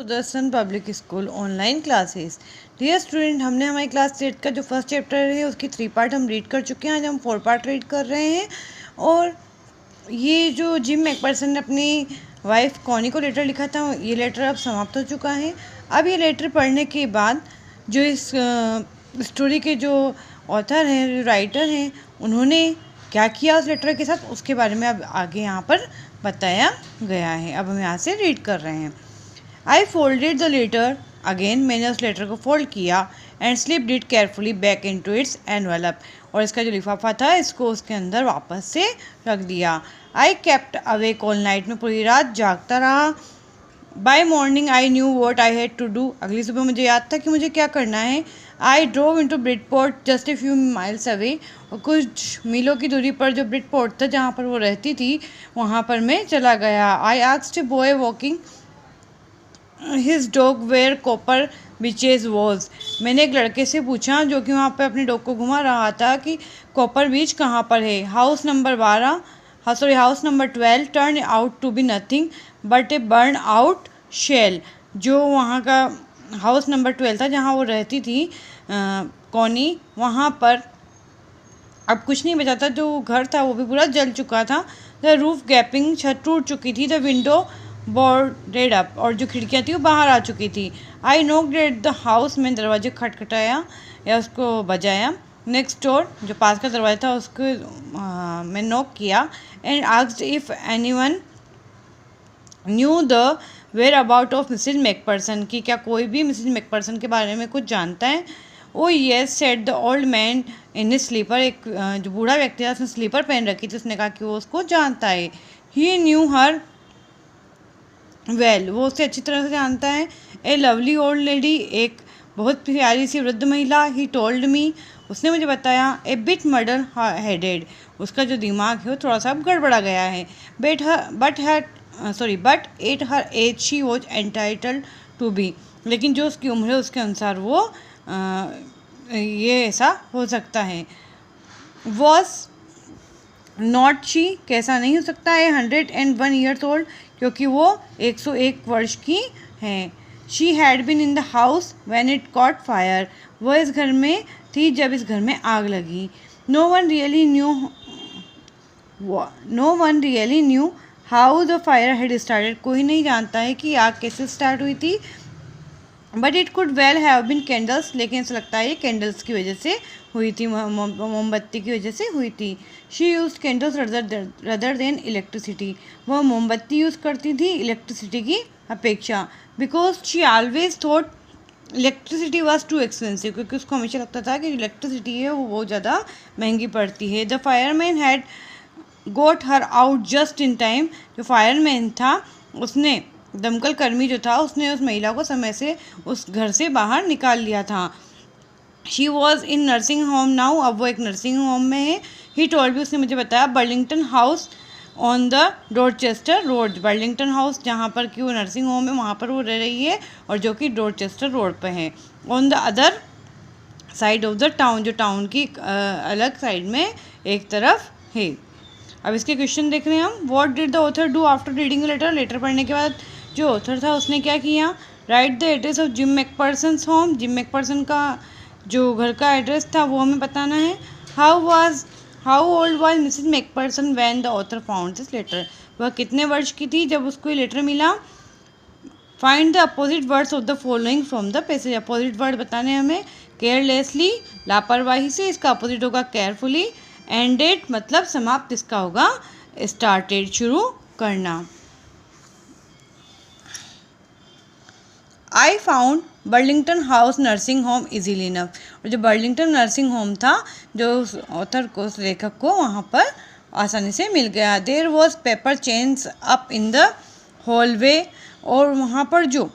Sudarshan public school online classes. Dear student, हमने हमारी class 8 का जो फर्स्ट चैप्टर है उसकी 3 पार्ट हम रीड कर चुके हैं। आज हम 4 पार्ट रीड कर रहे हैं। और ये जो जिम मैकपर्सन ने अपनी वाइफ कॉनी को लेटर लिखा था, ये लेटर अब समाप्त हो चुका है। अब ये लेटर पढ़ने के बाद जो इस स्टोरी के जो ऑथर हैं, जो राइटर हैं, उन्होंने क्या किया उस लेटर के साथ, उसके बारे में अब आगे यहाँ पर बताया गया है। अब हम यहाँ से रीड कर रहे हैं। आई फोल्डेड द लेटर अगेन, मैंने उस लेटर को फोल्ड किया and slipped it carefully back into its envelope, और इसका जो लिफाफा था इसको उसके अंदर वापस से रख दिया। I kept awake all night, में पूरी रात जागता रहा। By morning I knew what I had to do, अगली सुबह मुझे याद था कि मुझे क्या करना है। I drove into Bridport just a few miles away, और कुछ मीलों की दूरी पर जो ब्रिडपोर्ट था जहाँ पर वो रहती थी वहाँ पर मैं चला गया। I asked a boy walking his dog where Copper Beeches was, मैंने एक लड़के से पूछा जो कि वहाँ पर अपने डॉग को घुमा रहा था कि कॉपर बीच कहाँ पर है। House number 12 turn out to be nothing but a burn out shell, जो वहाँ का हाउस नंबर 12 था जहाँ वो रहती थी कॉनी, वहाँ पर अब कुछ नहीं बचा था। जो घर था वो भी पूरा जल चुका था। द रूफ गैपिंग, छत टूट चुकी थी। द विंडो बोर्डेड अप, और जो खिड़कियाँ थी वो बाहर आ चुकी थी। आई नॉक्ड एट द हाउस, मैंने दरवाजे खटखटाया या उसको बजाया। नेक्स्ट डोर, जो पास का दरवाजा था उसको मैं नॉक किया। And asked if anyone knew the whereabouts of Mrs McPherson, की क्या कोई भी मिसेज मैकपर्सन के बारे में कुछ जानता है। Oh yes said the old man in slipper, एक जो बूढ़ा व्यक्ति था उसने स्लीपर पहन रखी थी, उसने कहा कि वो उसको जानता है। ही न्यू हर वेल, वो उसे अच्छी तरह से जानता है। ए लवली ओल्ड लेडी, एक बहुत प्यारी सी वृद्ध महिला। ही टोल्ड मी, उसने मुझे बताया। ए बिट मर्डर हेडेड, उसका जो दिमाग है वो थोड़ा सा गड़बड़ा गया है। But at her age she was entitled to be, लेकिन जो उसकी उम्र है उसके अनुसार वो ये ऐसा हो सकता है। वॉज नॉट शी, कैसा नहीं हो सकता है। 101 ईयर्स ओल्ड, क्योंकि वो 101 वर्ष की हैं। She had been in the house when it caught fire, वह इस घर में थी जब इस घर में आग लगी। No one really knew how the fire had started, कोई नहीं जानता है कि आग कैसे स्टार्ट हुई थी। But it could well have been candles, लेकिन ऐसा लगता है ये कैंडल्स की वजह से हुई थी, मोमबत्ती की वजह से हुई थी। She use candles rather than electricity, वह मोमबत्ती यूज़ करती थी इलेक्ट्रिसिटी की अपेक्षा। Because she always thought electricity was too expensive, क्योंकि उसको हमेशा लगता था कि इलेक्ट्रिसिटी है वो बहुत ज़्यादा महंगी पड़ती है। The fireman had got her out just in time, जो फायरमैन था उसने, दमकल कर्मी जो था, उसने उस महिला को समय से उस घर से बाहर निकाल लिया था। She was in nursing home now, अब वो एक नर्सिंग होम में है। ही टोल्ड भी, उसने मुझे बताया। Burlington house on the Dorchester road, Burlington house जहाँ पर कि वो नर्सिंग होम है वहाँ पर वो रह रही है, और जो कि डॉर्चेस्टर रोड पर है। On the other side of the town, जो टाउन की अलग साइड में एक तरफ है। अब इसके क्वेश्चन देख रहे हैं हम। What did the author do after reading letter, letter पढ़ने के बाद जो ऑथर था उसने क्या किया। Write the address of Jim McPherson's home, Jim McPherson का जो घर का एड्रेस था वो हमें बताना है। How old was Mrs McPherson when the author found this letter, वह कितने वर्ष की थी जब उसको ये लेटर मिला। Find the opposite words of the following from the passage, opposite word बताने हमें। केयरलेसली, लापरवाही से, इसका अपोजिट होगा केयरफुली। एंडेड मतलब समाप्त, इसका होगा स्टार्टेड, शुरू करना। I found Burlington house nursing home easily enough, और जो बर्लिंगटन नर्सिंग होम था जो उस ऑथर को, उस लेखक को वहाँ पर आसानी से मिल गया। There was paper chains up in the hallway, और वहाँ पर जो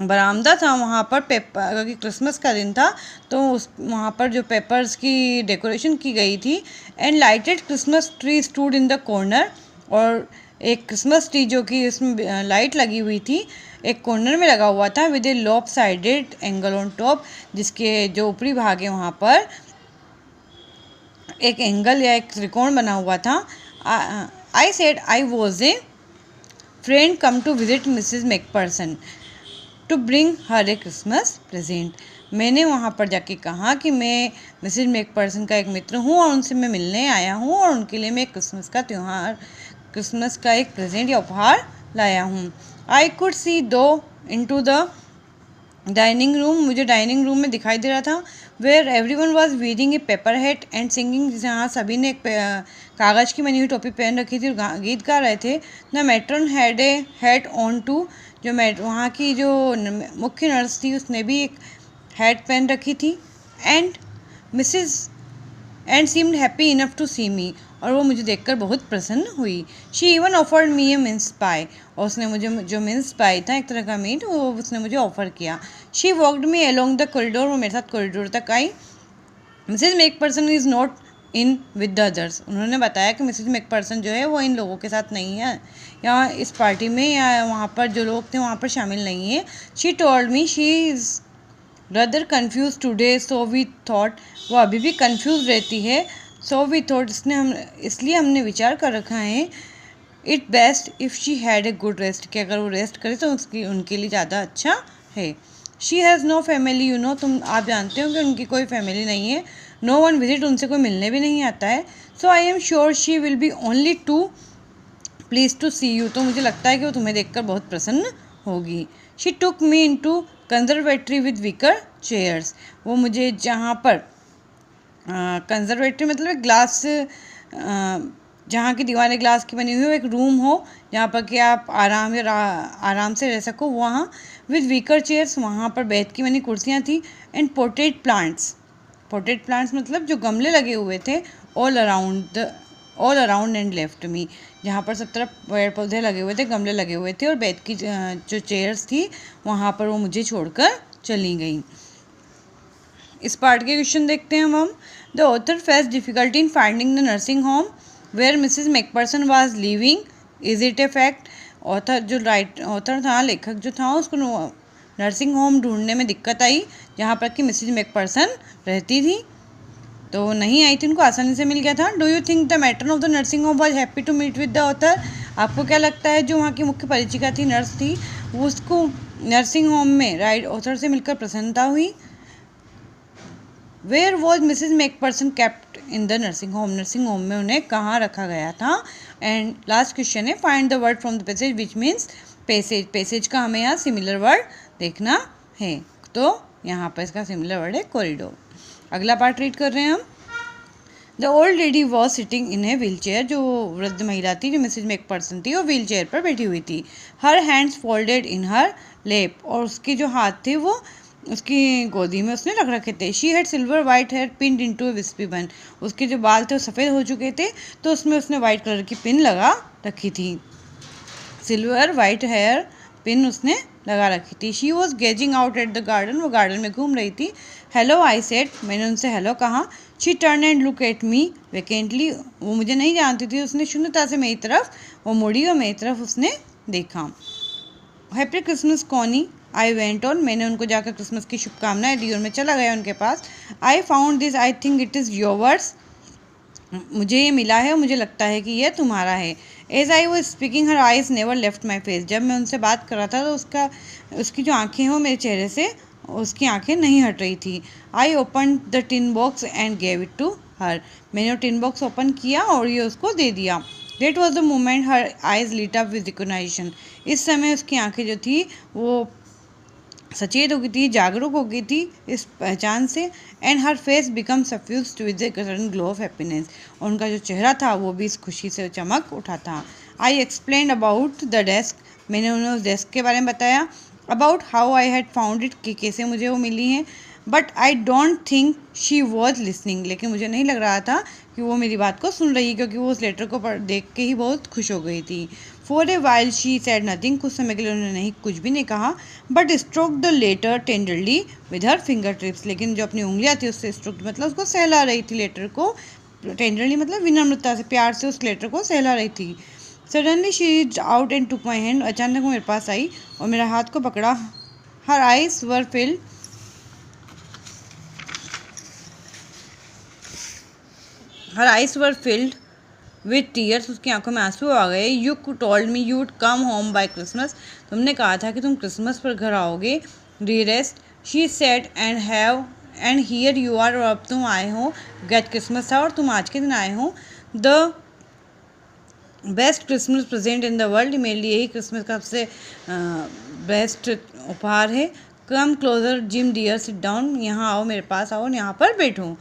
बरामदा था वहाँ पर पेपर, क्योंकि क्रिसमस का दिन था तो उस वहाँ पर जो पेपर्स की डेकोरेशन की गई थी। And lighted Christmas tree stood in the corner, और एक क्रिसमस ट्री जो कि इसमें लाइट लगी हुई थी एक कॉर्नर में लगा हुआ था। With A lop sided angle on top, जिसके जो ऊपरी भाग है वहाँ पर एक एंगल या एक त्रिकोण बना हुआ था। I said I was a friend come to visit Mrs McPherson, to bring her a Christmas present. मैंने वहाँ पर जाके कहा कि मैं मिसेज मैकपर्सन का एक मित्र हूँ और उनसे मैं मिलने आया हूँ और उनके लिए मैं क्रिसमस का एक प्रेजेंट या उपहार लाया हूँ। आई could see through into the dining room, मुझे डाइनिंग रूम में दिखाई दे रहा था। Where everyone was wearing a paper hat and singing, जहाँ सभी ने एक कागज़ की बनी हुई टोपी पहन रखी थी और गीत गा रहे थे। The matron had a hat on too, जो वहाँ की जो मुख्य नर्स थी उसने भी एक हैट पहन रखी थी। And seemed happy enough to see me, और वो मुझे देखकर बहुत प्रसन्न हुई। She even offered me a mince pie, और उसने मुझे जो मिन्स पाई था एक तरह का मीट, वो उसने मुझे ऑफ़र किया। She walked me along the corridor, वो मेरे साथ कॉरिडोर तक आई। Mrs McPherson is not in with the others, उन्होंने बताया कि मिसेज मैकपर्सन जो है वो इन लोगों के साथ नहीं है, या इस पार्टी में या वहाँ पर जो लोग थे वहाँ पर शामिल नहीं है। She told me she is rather confuse today, so we thought, वो अभी भी कन्फ्यूज रहती है। सो वी थॉट, इसलिए हमने विचार कर रखा है, it best if she had a good rest, कि अगर वो रेस्ट करे तो उनके लिए ज़्यादा अच्छा है। She has no family, you know, आप जानते हो कि उनकी कोई फैमिली नहीं है। नो वन विजिट, उनसे कोई मिलने भी नहीं आता है। So I am sure she will be only too please to see you, तो मुझे लगता है कि वो तुम्हें देखकर बहुत प्रसन्न होगी। She took me into conservatory with wicker chairs, वो मुझे जहाँ पर कंजर्वेटरी मतलब ग्लास, जहाँ की दीवारें ग्लास की बनी हुई हो, एक रूम हो जहाँ पर कि आप आराम से रह सको, वहाँ विद वीकर चेयर्स, वहाँ पर बैठ की बनी कुर्सियाँ थी। एंड पोटेड प्लांट्स मतलब जो गमले लगे हुए थे all around and left me, जहाँ पर सब तरफ पेड़ पौधे लगे हुए थे, गमले लगे हुए थे, और बैठ की जो चेयर्स थी वहाँ पर वो मुझे छोड़कर चली गई। इस पार्ट के क्वेश्चन देखते हैं हम। The author face difficulty in finding the nursing home where Mrs McPherson was living, is it a fact. Author था, लेखक जो था, उसको नर्सिंग होम ढूंढने में दिक्कत आई जहाँ पर कि मिसेज मैकपर्सन रहती थी, तो वो नहीं आई थी, उनको आसानी से मिल गया था। Do you think the matron of the nursing home was happy to meet with the author, आपको क्या लगता है जो वहाँ की मुख्य परिचिका थी, नर्स थी, वो उसको नर्सिंग होम में ऑथर से मिलकर प्रसन्नता हुई। Where was Mrs McPherson kept in the nursing home में उन्हें कहाँ रखा गया था। एंड लास्ट क्वेश्चन है, find the word from the passage which means passage का हमें यहाँ सिमिलर वर्ड देखना है, तो यहाँ पर इसका सिमिलर वर्ड है कॉरिडोर। अगला पार्ट रीड कर रहे हैं हम। The old lady was sitting in a wheel chair, जो वृद्ध महिला थी जो मिसेज मैकपर्सन थी वो व्हील चेयर पर बैठी हुई थी। हर हैंड्स फोल्डेड इन हर लेप, और उसके जो हाथ थे वो उसकी गोदी में उसने रख रखे थे। She had silver white hair pin into a wispy bun, उसके जो बाल थे वो सफ़ेद हो चुके थे, तो उसमें उसने वाइट कलर की पिन लगा रखी थी। सिल्वर वाइट हेयर पिन उसने लगा रखी थी। She was gazing out at the garden, वो गार्डन में घूम रही थी। हेलो आई सेड, मैंने उनसे हेलो कहा। She turn and look at me vacantly, वो मुझे नहीं जानती थी, उसने शून्यता से मेरी तरफ वो मुड़ी और मेरी तरफ उसने देखा। Happy Christmas Connie, I went on, मैंने उनको जाकर क्रिसमस की शुभकामनाएं दी और मैं चला गया उनके पास। I found this, I think it is yours, मुझे ये मिला है और मुझे लगता है कि यह तुम्हारा है। As I was speaking her eyes never left my face, जब मैं उनसे बात कर रहा था तो उसकी जो आंखें हैं वो मेरे चेहरे से उसकी आंखें नहीं हट रही थी। I open the tin box and gave it to her, मैंने वो टिन बॉक्स ओपन किया और ये उसको दे दिया। That was the moment her eyes lit up with recognition, इस समय उसकी आंखें जो थी वो सचेत हो गई थी, जागरूक हो गई थी इस पहचान से। And her face become suffused with a sudden glow of happiness, और उनका जो चेहरा था वो भी इस खुशी से चमक उठा था। I explain about the desk, मैंने उन्हें उस डेस्क के बारे में बताया। About how I had found it, कि कैसे मुझे वो मिली हैं। But I don't think she was listening, लेकिन मुझे नहीं लग रहा था कि वो मेरी बात को सुन रही है, क्योंकि वो उस लेटर को देख के ही बहुत खुश हो गई थी। For a while she said nothing, कुछ समय के लिए उन्होंने कुछ भी नहीं कहा। But stroke the letter tenderly with her finger tips, लेकिन जो अपनी उंगलियां थी उससे स्ट्रोक मतलब उसको सहला रही थी लेटर को। टेंडरली मतलब विनम्रता से, प्यार से उस लेटर को सहला रही थी। Suddenly she reached out and took my hand, अचानक वो मेरे पास आई और मेरा हाथ को पकड़ा। Her eyes were filled, her eyes were filled with tears, उसकी आंखों में आंसू आ गए। You told me you would come home by Christmas, तुमने कहा था कि तुम क्रिसमस पर घर आओगे। Dearest, she said, and here you are, और अब तुम आए हो। गेट क्रिसमस था और तुम आज के दिन आए हो। The best Christmas present in the world, मेरे लिए यही क्रिसमस का सबसे बेस्ट उपहार है। Come closer Jim dear, sit down, यहाँ आओ, मेरे पास आओ, यहाँ पर बैठो।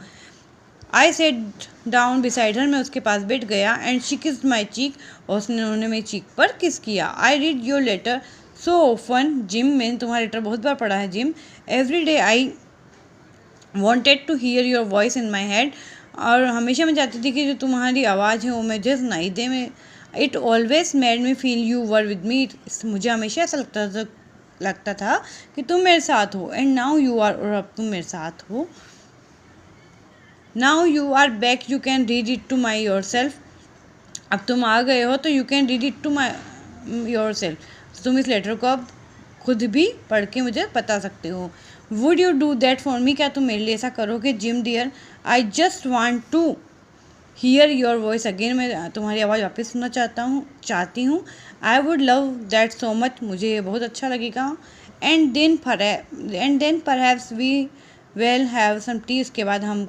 I sat down beside her, मैं उसके पास बैठ गया। And she kissed my cheek, और उन्होंने मेरी चीक पर किस किया। I read your letter so often Jim, मैंने तुम्हारा लेटर बहुत बार पढ़ा है gym. Every day I wanted to hear your voice in my head, और हमेशा मैं चाहती थी कि जो तुम्हारी आवाज़ है वो मुझे सुनाई दे। मैं it always made me feel you were with me, मुझे हमेशा ऐसा लगता था कि तुम मेरे साथ हो। एंड नाउ यू आर, और अब तुम मेरे साथ हो। Now you are back, you can read it to my yourself, अब तुम आ गए हो तो you can read it to my yourself, तुम इस लेटर को अब खुद भी पढ़ के मुझे बता सकते हो। Would you do that for me, क्या तुम मेरे लिए ऐसा करोगे Jim dear. I just want to hear your voice again, मैं तुम्हारी आवाज़ वापस सुनना चाहती हूँ। I would love that so much, मुझे ये बहुत अच्छा लगेगा। And then perhaps we will have some tea, इसके बाद हम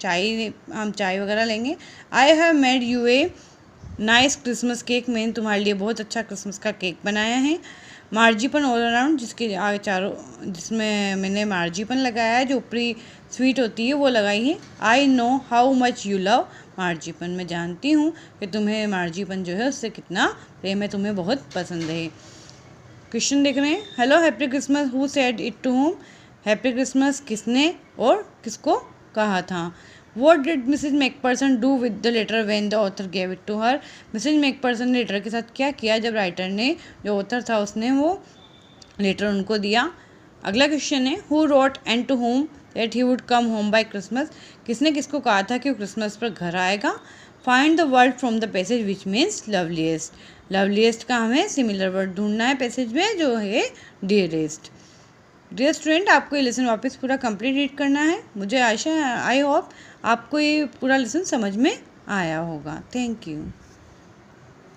चाय वगैरह लेंगे। I have made you a nice Christmas cake, मैंने तुम्हारे लिए बहुत अच्छा क्रिसमस का केक बनाया है। मार्जीपन ऑल अराउंड, जिसमें मैंने मार्जीपन लगाया है, जो ऊपरी स्वीट होती है वो लगाई है। I know how much you love marzipan, मैं जानती हूँ कि तुम्हें मार्जीपन जो है उससे कितना प्रेम है, तुम्हें बहुत पसंद है। क्वेश्चन देख रहे हैं। Hello happy Christmas, who said it to whom, happy Christmas किसने और किसको कहा था। What did Mrs McPherson do with the letter when the author gave it to her, Mrs McPherson ने लेटर के साथ क्या किया जब राइटर ने, जो ऑथर था उसने वो लेटर उनको दिया। अगला क्वेश्चन है, who wrote and to whom that he would come home by Christmas, किसने किसको कहा था कि वो क्रिसमस पर घर आएगा। Find the word from the passage which means loveliest, loveliest का हमें सिमिलर वर्ड ढूंढना है पैसेज में, जो है डियरेस्ट। डियर स्टूडेंट, आपको ये लेसन वापस पूरा कंप्लीट रीड करना है। मुझे आई होप आपको ये पूरा लेसन समझ में आया होगा। Thank you.